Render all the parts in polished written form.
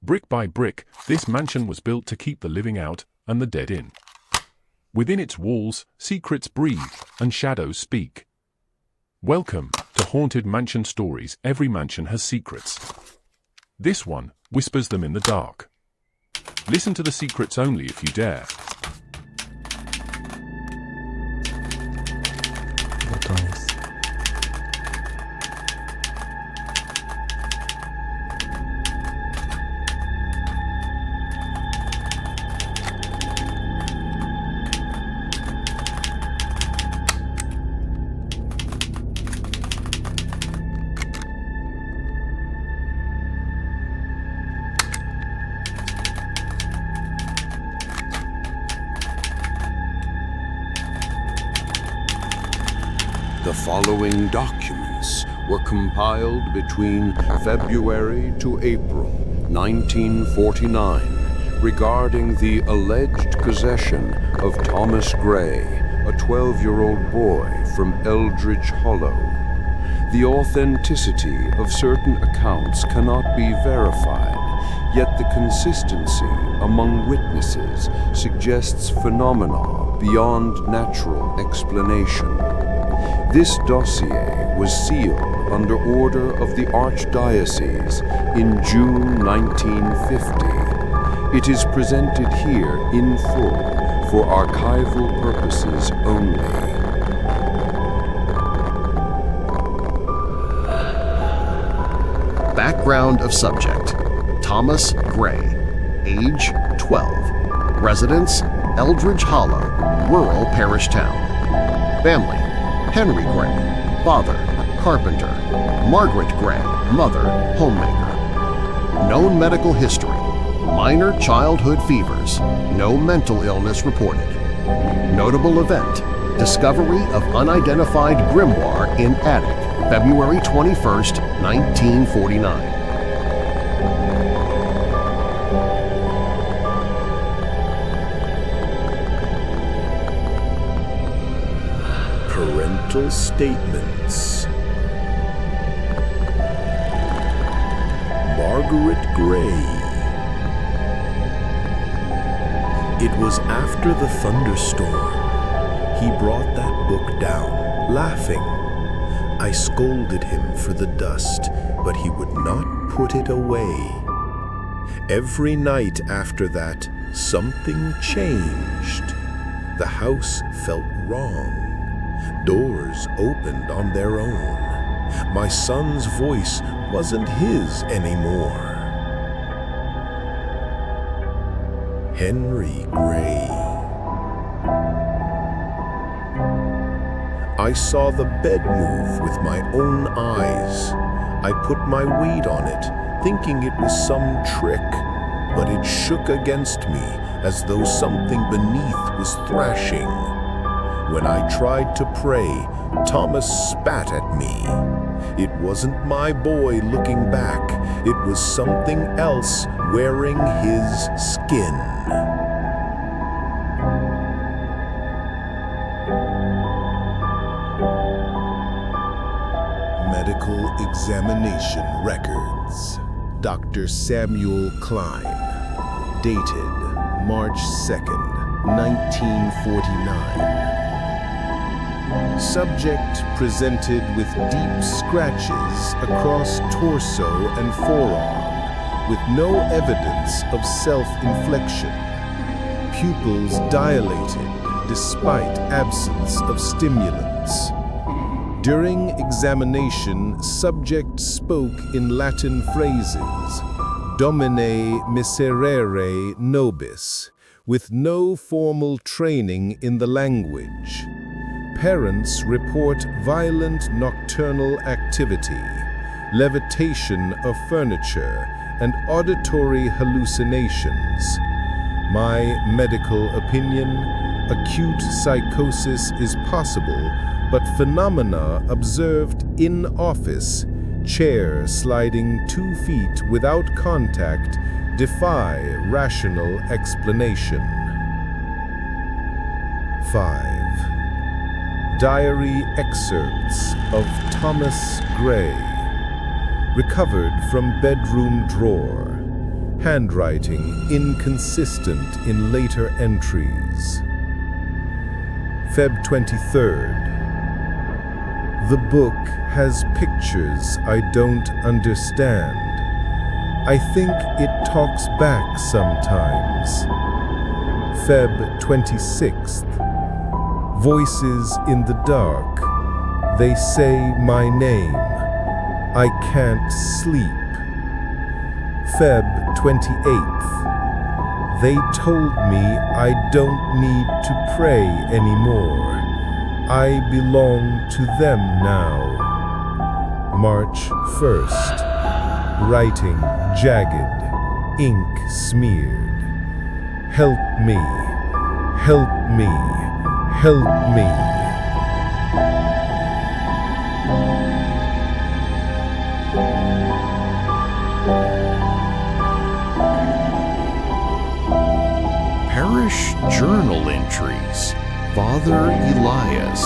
Brick by brick, this mansion was built to keep the living out and the dead in. Within its walls, secrets breathe and shadows speak. Welcome to Haunted Mansion Stories. Every mansion has secrets. This one whispers them in the dark. Listen to the secrets only if you dare. The following documents were compiled between February to April 1949 regarding the alleged possession of Thomas Gray, a 12-year-old boy from Eldridge Hollow. The authenticity of certain accounts cannot be verified, yet the consistency among witnesses suggests phenomena beyond natural explanation. This dossier was sealed under order of the Archdiocese in June 1950. It is presented here in full for archival purposes only. Background of subject: Thomas Gray, age 12, residence Eldridge Hollow, rural parish town. Family: Henry Gray, father, carpenter. Margaret Gray, mother, homemaker. Known medical history: minor childhood fevers, no mental illness reported. Notable event: discovery of unidentified grimoire in attic, February 21st, 1949. Parental statements. Margaret Gray. It was after the thunderstorm. He brought that book down, laughing. I scolded him for the dust, but he would not put it away. Every night after that, something changed. The house felt wrong. Doors opened on their own. My son's voice wasn't his anymore. Henry Gray. I saw the bed move with my own eyes. I put my weight on it, thinking it was some trick, but it shook against me as though something beneath was thrashing. When I tried to pray, Thomas spat at me. It wasn't my boy looking back, it was something else wearing his skin. Medical examination records. Dr. Samuel Klein. Dated March 2nd, 1949. Subject presented with deep scratches across torso and forearm, with no evidence of self-infliction. Pupils dilated despite absence of stimulants. During examination, subject spoke in Latin phrases, Domine miserere nobis, with no formal training in the language. Parents report violent nocturnal activity, levitation of furniture, and auditory hallucinations. My medical opinion: acute psychosis is possible, but phenomena observed in office, chair sliding 2 feet without contact, defy rational explanation. 5. Diary excerpts of Thomas Gray. Recovered from bedroom drawer. handwriting inconsistent in later entries. Feb 23rd. The book has pictures I don't understand. I think it talks back sometimes. Feb 26th. Voices in the dark. They say my name. I can't sleep. Feb 28th. They told me I don't need to pray anymore. I belong to them now. March 1st. Writing jagged, ink smeared. Help me, help me, help me. Parish journal entries. Father Elias.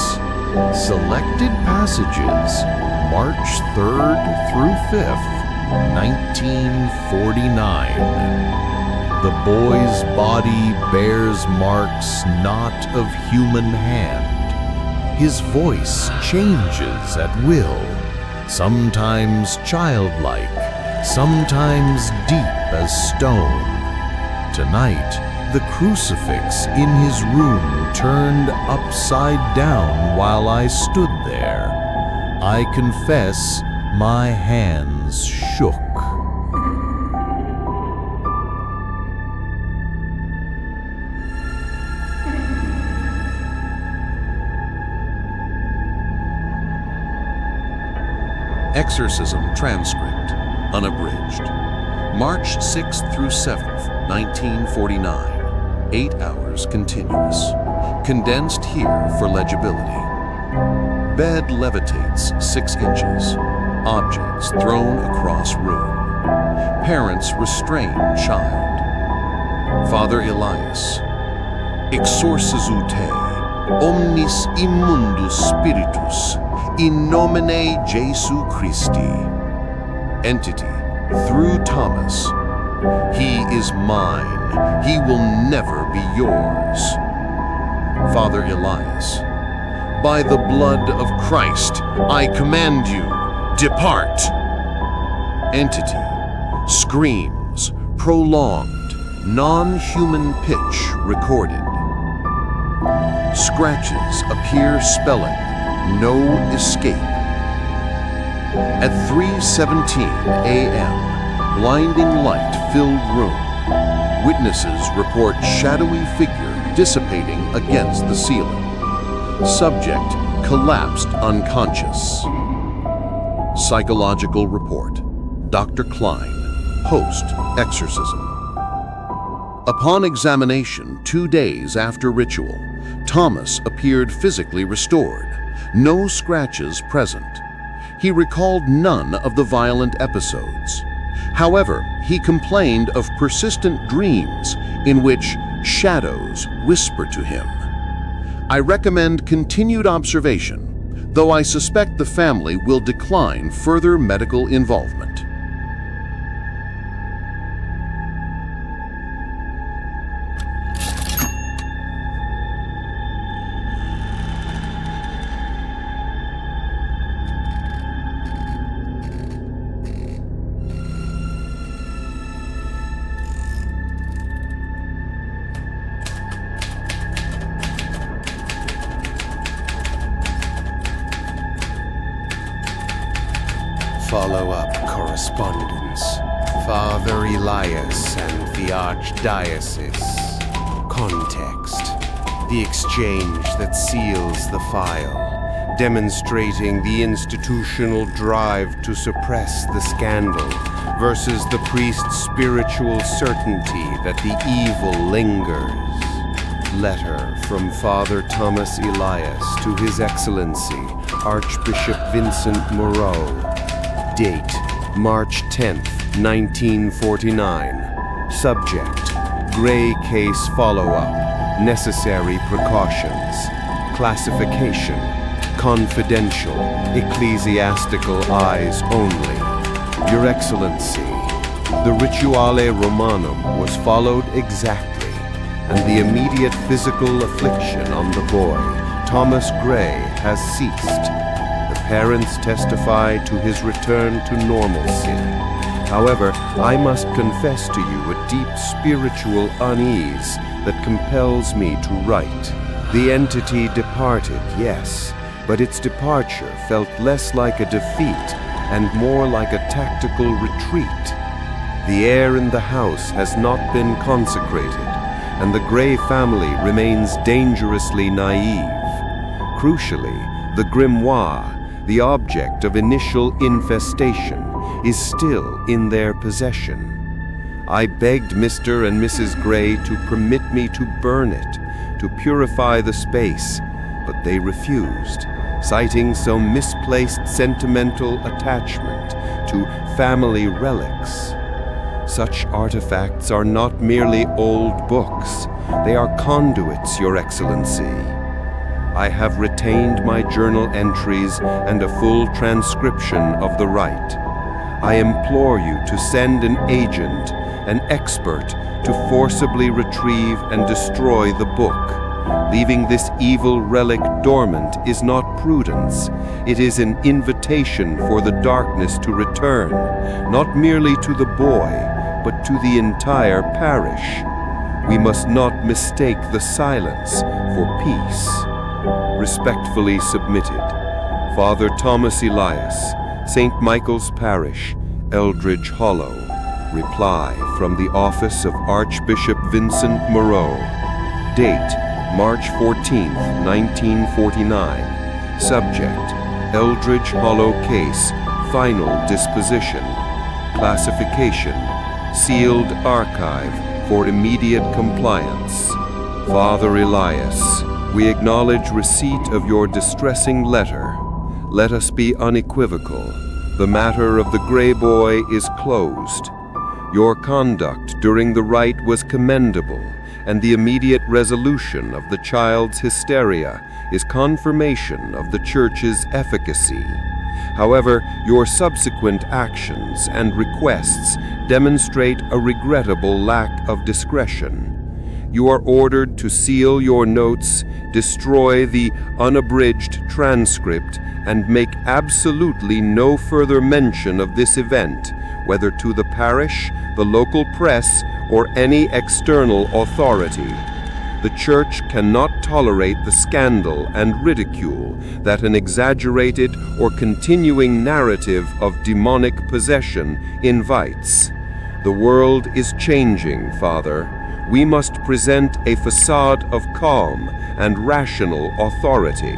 Selected passages. March 3rd through 5th, 1949. The boy's body bears marks not of human hand. His voice changes at will, sometimes childlike, sometimes deep as stone. Tonight, the crucifix in his room turned upside down while I stood there. I confess my hands shook. Exorcism transcript, unabridged. March 6th through 7th, 1949. 8 hours continuous. Condensed here for legibility. Bed levitates 6 inches. Objects thrown across room. Parents restrain child. Father Elias. Exorcizu te, omnis immundus spiritus, in nomine Jesu Christi. Entity, through Thomas. He is mine. He will never be yours. Father Elias. By the blood of Christ, I command you, depart. Entity. Screams, prolonged, non-human pitch recorded. Scratches appear spelling, no escape. At 3:17 a.m., blinding light-filled room. Witnesses report shadowy figure dissipating against the ceiling. Subject collapsed unconscious. Psychological report. Dr. Klein, post-exorcism. Upon examination 2 days after ritual, Thomas appeared physically restored. No scratches present. He recalled none of the violent episodes. However, he complained of persistent dreams in which shadows whisper to him. I recommend continued observation, though I suspect the family will decline further medical involvement. Follow-up correspondence. Father Elias and the Archdiocese. Context. The exchange that seals the file, demonstrating the institutional drive to suppress the scandal versus the priest's spiritual certainty that the evil lingers. Letter from Father Thomas Elias to His Excellency, Archbishop Vincent Moreau. Date, March 10th, 1949. Subject, Gray case follow-up, necessary precautions. Classification, confidential, ecclesiastical eyes only. Your Excellency, The rituale Romanum was followed exactly, and the immediate physical affliction on the boy, Thomas Gray, has ceased. The parents testify to his return to normalcy. However, I must confess to you a deep spiritual unease that compels me to write. The entity departed, yes, but its departure felt less like a defeat and more like a tactical retreat. The air in the house has not been consecrated, and the Gray family remains dangerously naive. Crucially, the grimoire, the object of initial infestation, is still in their possession. I begged Mr. and Mrs. Gray to permit me to burn it, to purify the space, but they refused, citing some misplaced sentimental attachment to family relics. Such artifacts are not merely old books, they are conduits, Your Excellency. I have retained my journal entries and a full transcription of the rite. I implore you to send an agent, an expert, to forcibly retrieve and destroy the book. Leaving this evil relic dormant is not prudence. It is an invitation for the darkness to return, not merely to the boy, but to the entire parish. We must not mistake the silence for peace. Respectfully submitted, Father Thomas Elias, St. Michael's Parish, Eldridge Hollow. Reply from the Office of Archbishop Vincent Moreau. Date, March 14, 1949. Subject, Eldridge Hollow Case, Final Disposition. Classification, Sealed Archive for immediate compliance. Father Elias, we acknowledge receipt of your distressing letter. Let us be unequivocal. The matter of the Gray boy is closed. Your conduct during the rite was commendable, and the immediate resolution of the child's hysteria is confirmation of the Church's efficacy. However, your subsequent actions and requests demonstrate a regrettable lack of discretion. You are ordered to seal your notes, destroy the unabridged transcript, and make absolutely no further mention of this event, whether to the parish, the local press, or any external authority. The Church cannot tolerate the scandal and ridicule that an exaggerated or continuing narrative of demonic possession invites. The world is changing, Father. We must present a facade of calm and rational authority.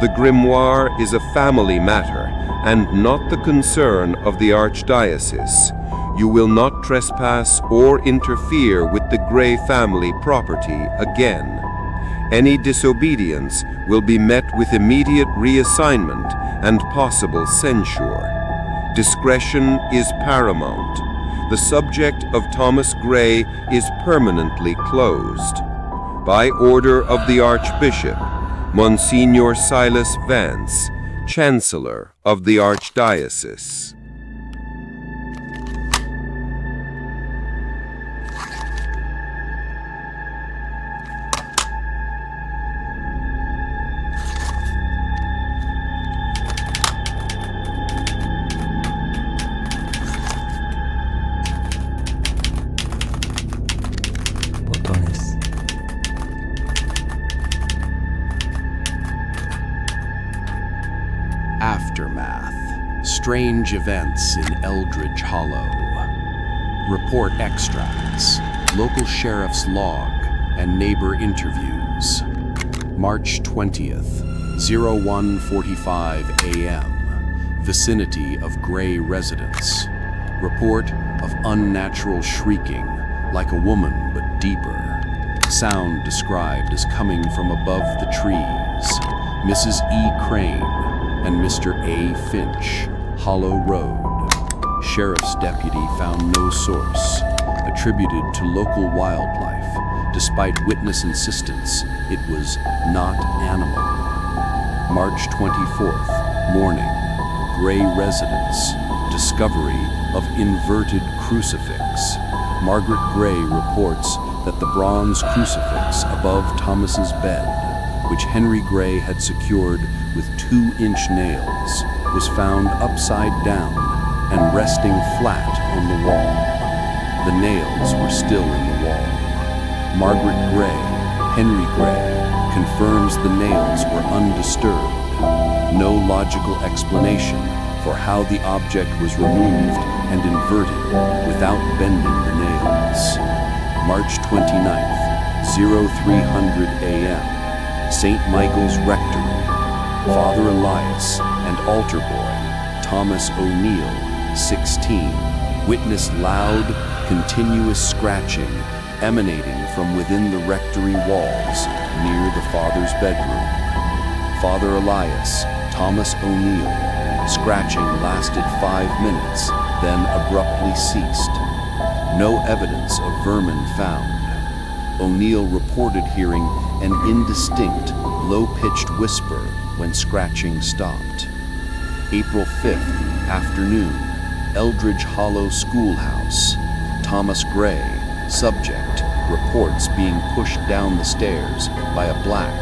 The grimoire is a family matter and not the concern of the Archdiocese. You will not trespass or interfere with the Gray family property again. Any disobedience will be met with immediate reassignment and possible censure. Discretion is paramount. The subject of Thomas Gray is permanently closed. By order of the Archbishop, Monsignor Silas Vance, Chancellor of the Archdiocese. Aftermath. Strange events in Eldridge Hollow. Report extracts. Local sheriff's log and neighbor interviews. March 20th, 01:45 a.m. Vicinity of Gray residence. Report of unnatural shrieking, like a woman but deeper. Sound described as coming from above the trees. Mrs. E. Crane and Mr. A. Finch, Hollow Road. Sheriff's deputy found no source. Attributed to local wildlife. Despite witness insistence, it was not animal. March 24th, morning. Gray residence. Discovery of inverted crucifix. Margaret Gray reports that the bronze crucifix above Thomas's bed, which Henry Gray had secured with 2-inch nails, was found upside down and resting flat on the wall. The nails were still in the wall. Margaret Gray, Henry Gray, confirms the nails were undisturbed. No logical explanation for how the object was removed and inverted without bending the nails. March 29th, 0300 a.m., St. Michael's Rectory. Father Elias and altar boy Thomas O'Neill, 16, witnessed loud, continuous scratching emanating from within the rectory walls near the father's bedroom. Father Elias, Thomas O'Neill, scratching lasted 5 minutes, then abruptly ceased. No evidence of vermin found. O'Neill reported hearing an indistinct, low-pitched whisper when scratching stopped. April 5th, afternoon, Eldridge Hollow Schoolhouse. Thomas Gray, subject, reports being pushed down the stairs by a black,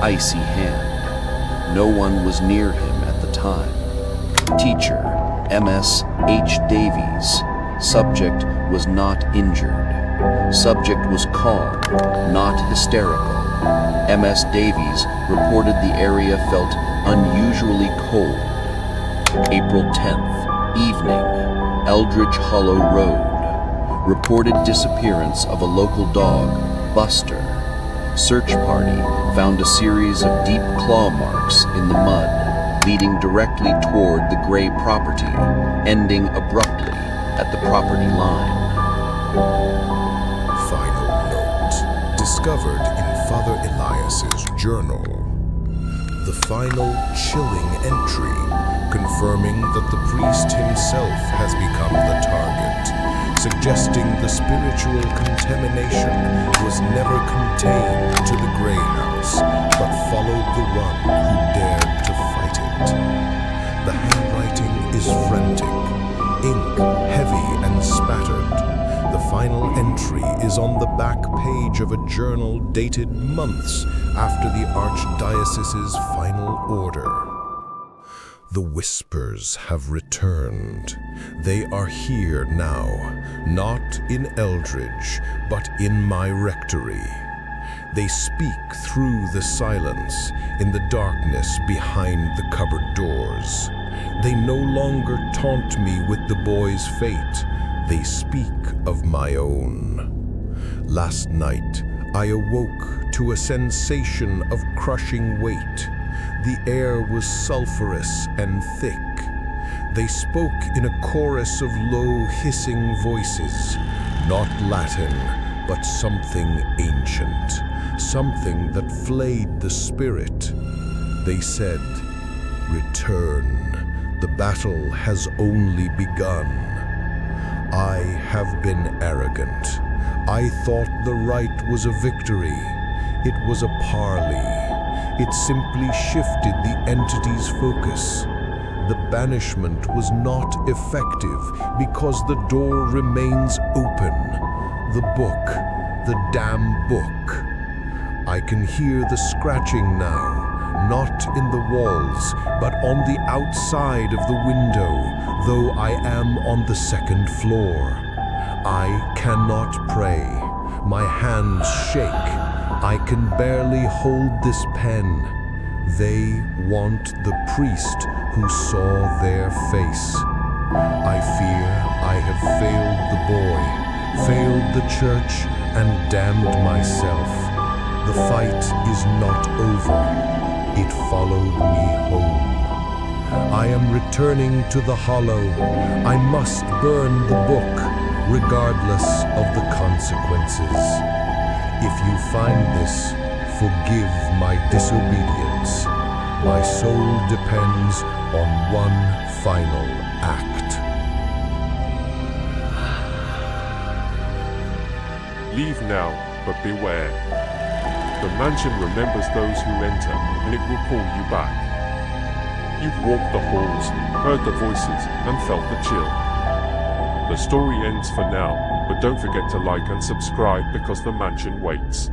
icy hand. No one was near him at the time. Teacher, MS H. Davies. Subject was not injured. Subject was calm, not hysterical. MS Davies reported the area felt unusually cold. April 10th, evening, Eldridge Hollow Road. Reported disappearance of a local dog, Buster. Search party found a series of deep claw marks in the mud, leading directly toward the Gray property, ending abruptly at the property line. Final note, discovered in Father Elias's journal. The final chilling entry, confirming that the priest himself has become the target, suggesting the spiritual contamination was never contained to the Gray House, but followed the one who dared to fight it. The handwriting is frantic, ink heavy and spattered. The final entry is on the back page of a journal dated months after the Archdiocese's final order. The whispers have returned. They are here now, not in Eldridge, but in my rectory. They speak through the silence, in the darkness behind the cupboard doors. They no longer taunt me with the boy's fate. They speak of my own. Last night, I awoke to a sensation of crushing weight. The air was sulphurous and thick. They spoke in a chorus of low, hissing voices, not Latin, but something ancient, something that flayed the spirit. They said, "Return. The battle has only begun." I have been arrogant. I thought the right was a victory. It was a parley. It simply shifted the entity's focus. The banishment was not effective because the door remains open. The book, the damn book. I can hear the scratching now, not in the walls, but on the outside of the window, though I am on the second floor. I cannot pray. My hands shake. I can barely hold this pen. They want the priest who saw their face. I fear I have failed the boy, failed the church, and damned myself. The fight is not over. It followed me home. I am returning to the hollow. I must burn the book, regardless of the consequences. If you find this, forgive my disobedience. My soul depends on one final act. Leave now, but beware. The mansion remembers those who enter, and it will pull you back. You've walked the halls, heard the voices, and felt the chill. The story ends for now, but don't forget to like and subscribe because the mansion waits.